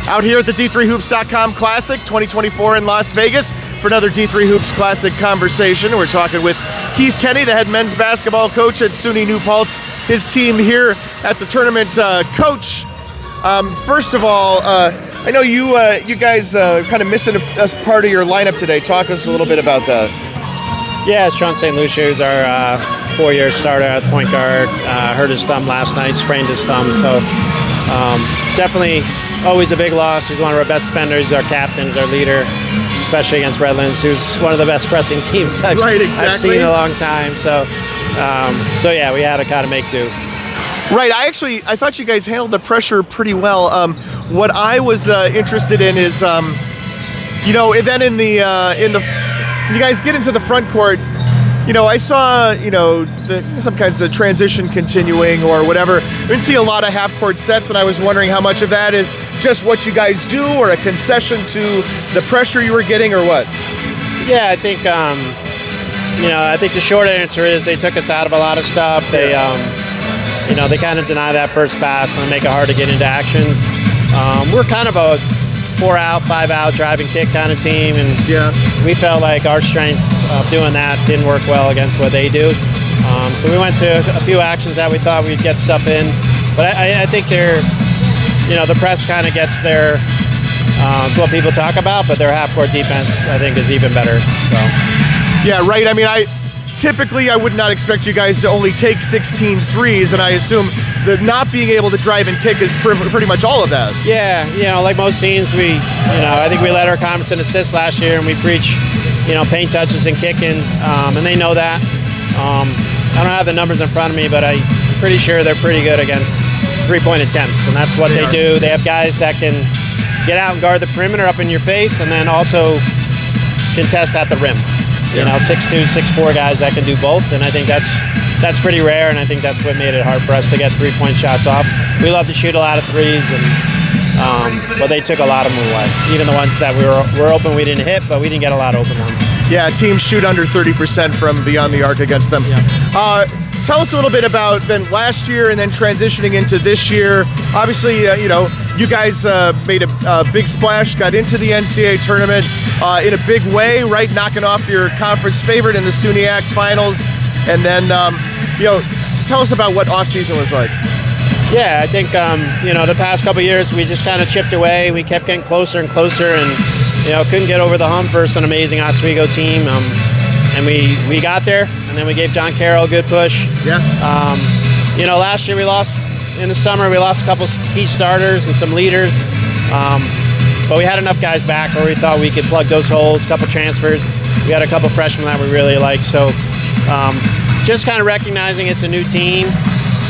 Out here at the D3Hoops.com Classic 2024 in Las Vegas for another D3 Hoops Classic conversation. We're talking with Keith Kenney, the head men's basketball coach at SUNY New Paltz, his team here at the tournament. Coach, first of all, I know you guys kind of missing a part of your lineup today. Talk to us a little bit about that. Yeah, Sean St. Lucia, who's our four-year starter at point guard, hurt his thumb last night, sprained his thumb, so definitely always a big loss. He's one of our best defenders. He's our captain, he's our leader, especially against Redlands, who's one of the best pressing teams I've seen in a long time. So yeah, we had to kind of make do. Right. I thought you guys handled the pressure pretty well. What I was interested in is, and then in the when you guys get into the front court, I saw, sometimes the transition continuing or whatever. I didn't see a lot of half-court sets, and I was wondering how much of that is just what you guys do or a concession to the pressure you were getting or what? Yeah, I think, I think the short answer is they took us out of a lot of stuff. They, they kind of deny that first pass and they make it hard to get into actions. We're kind of a 4-out, 5-out drive and kick kind of team, and we felt like our strengths of doing that didn't work well against what they do. So we went to a few actions that we thought we'd get stuff in, but I think they're, the press kind of gets their what people talk about, but their half-court defense I think is even better. So. Yeah, right. I mean, typically I would not expect you guys to only take 16 threes, and I assume that not being able to drive and kick is pretty much all of that. Yeah, like most teams, I think we led our conference in assists last year, and we preach, paint touches and kicking, and they know that. I don't have the numbers in front of me, but I'm pretty sure they're pretty good against three-point attempts, and that's what they do. They have guys that can get out and guard the perimeter up in your face, and then also contest at the rim. 6'2", 6'4" guys that can do both, and I think that's pretty rare, and I think that's what made it hard for us to get three-point shots off. We love to shoot a lot of threes, but they took a lot of them away. Even the ones that were open, we didn't hit, but we didn't get a lot of open ones. Yeah, teams shoot under 30% from beyond the arc against them. Yeah. Tell us a little bit about then last year and then transitioning into this year. Obviously, you guys made a big splash, got into the NCAA tournament in a big way, right? Knocking off your conference favorite in the SUNYAC finals. And then, tell us about what off-season was like. Yeah, I think, the past couple of years we just kind of chipped away. We kept getting closer and closer and, couldn't get over the hump versus an amazing Oswego team. And we got there, and then we gave John Carroll a good push. Yeah. Last year we lost, in the summer, we lost a couple key starters and some leaders. But we had enough guys back where we thought we could plug those holes, a couple transfers. We had a couple freshmen that we really liked. So just kind of recognizing it's a new team,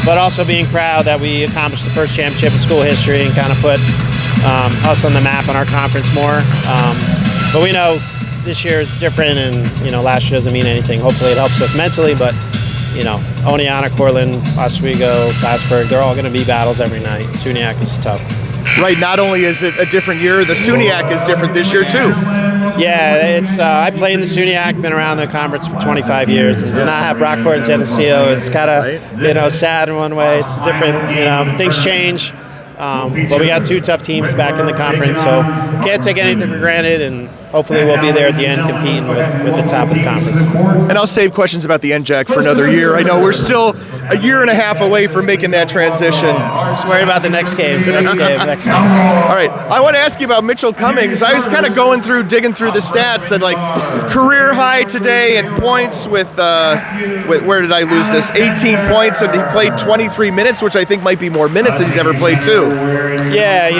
but also being proud that we accomplished the first championship in school history and kind of put us on the map in our conference more. But we know this year is different, and last year doesn't mean anything. Hopefully it helps us mentally, but Oneonta, Cortland, Oswego, Plattsburgh, they're all going to be battles every night. SUNYAC is tough. Right, not only is it a different year, the SUNYAC is different this year too. Yeah, it's I played in the SUNYAC, been around the conference for 25 years, and to not have Brockport and Geneseo, it's kind of sad in one way. It's different, things change. But we got two tough teams back in the conference, so can't take anything for granted, and hopefully we'll be there at the end competing with the top of the conference. And I'll save questions about the NJAC for another year. I know we're still a year and a half away from making that transition. Just worried about the next game. Next game. All right. I want to ask you about Mitchell Cummings. I was kind of digging through the stats, and career high today in points with where did I lose this? 18 points, and he played 23 minutes, which I think might be more minutes than he's ever played too. Yeah,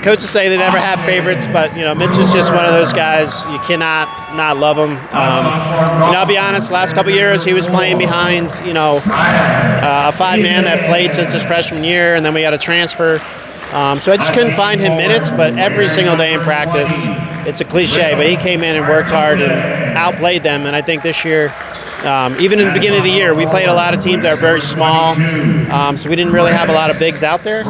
coaches say they never have favorites, but Mitch is just one of those guys. You cannot not love him. I'll be honest, last couple of years he was playing behind, a five-man that played since his freshman year, and then we had a transfer. So I just couldn't find him minutes, but every single day in practice, it's a cliche, but he came in and worked hard and outplayed them, and I think this year, even in the beginning of the year, we played a lot of teams that are very small, so we didn't really have a lot of bigs out there.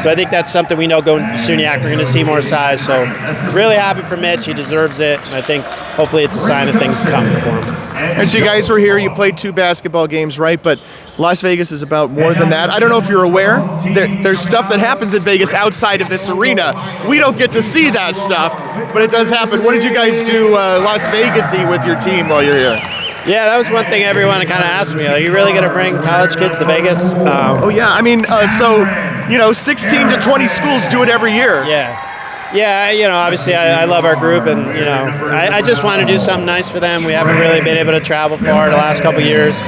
So I think that's something we know going to SUNYAC, we're going to see more size. So really happy for Mitch. He deserves it, and I think hopefully it's a sign of things to come for him. And so you guys were here, you played 2 basketball games, right? But Las Vegas is about more than that. I don't know if you're aware, there's stuff that happens in Vegas outside of this arena. We don't get to see that stuff, but it does happen. What did you guys do Las Vegas-y with your team while you're here? Yeah, that was one thing everyone kind of asked me. Are you really going to bring college kids to Vegas? Oh, yeah. I mean, 16 to 20 schools do it every year. Yeah, obviously I love our group, and, I just want to do something nice for them. We haven't really been able to travel far the last couple of years.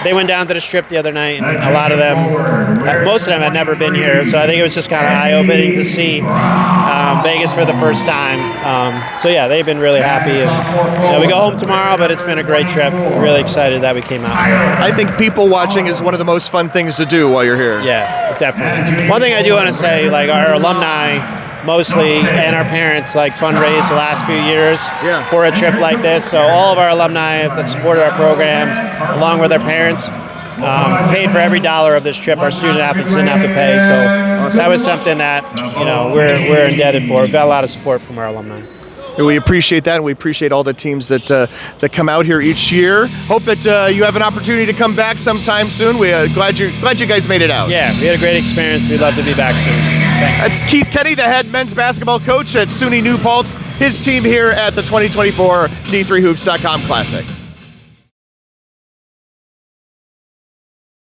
They went down to the Strip the other night, and a lot of them, most of them had never been here, so I think it was just kind of eye-opening to see Vegas for the first time. So yeah, they've been really happy, and we go home tomorrow, but it's been a great trip. We're really excited that we came out. I think people watching is one of the most fun things to do while you're here. Yeah, definitely. One thing I do want to say, our alumni mostly and our parents fundraised the last few years for a trip like this. So all of our alumni that supported our program, along with our parents, paid for every dollar of this trip. Our student athletes didn't have to pay. So that was something that we're indebted for. We've got a lot of support from our alumni. We appreciate that, and we appreciate all the teams that come out here each year. Hope that you have an opportunity to come back sometime soon. We're glad you guys made it out. Yeah, we had a great experience. We'd love to be back soon. That's Keith Kenney, the head men's basketball coach at SUNY New Paltz. His team here at the 2024 D3Hoops.com Classic.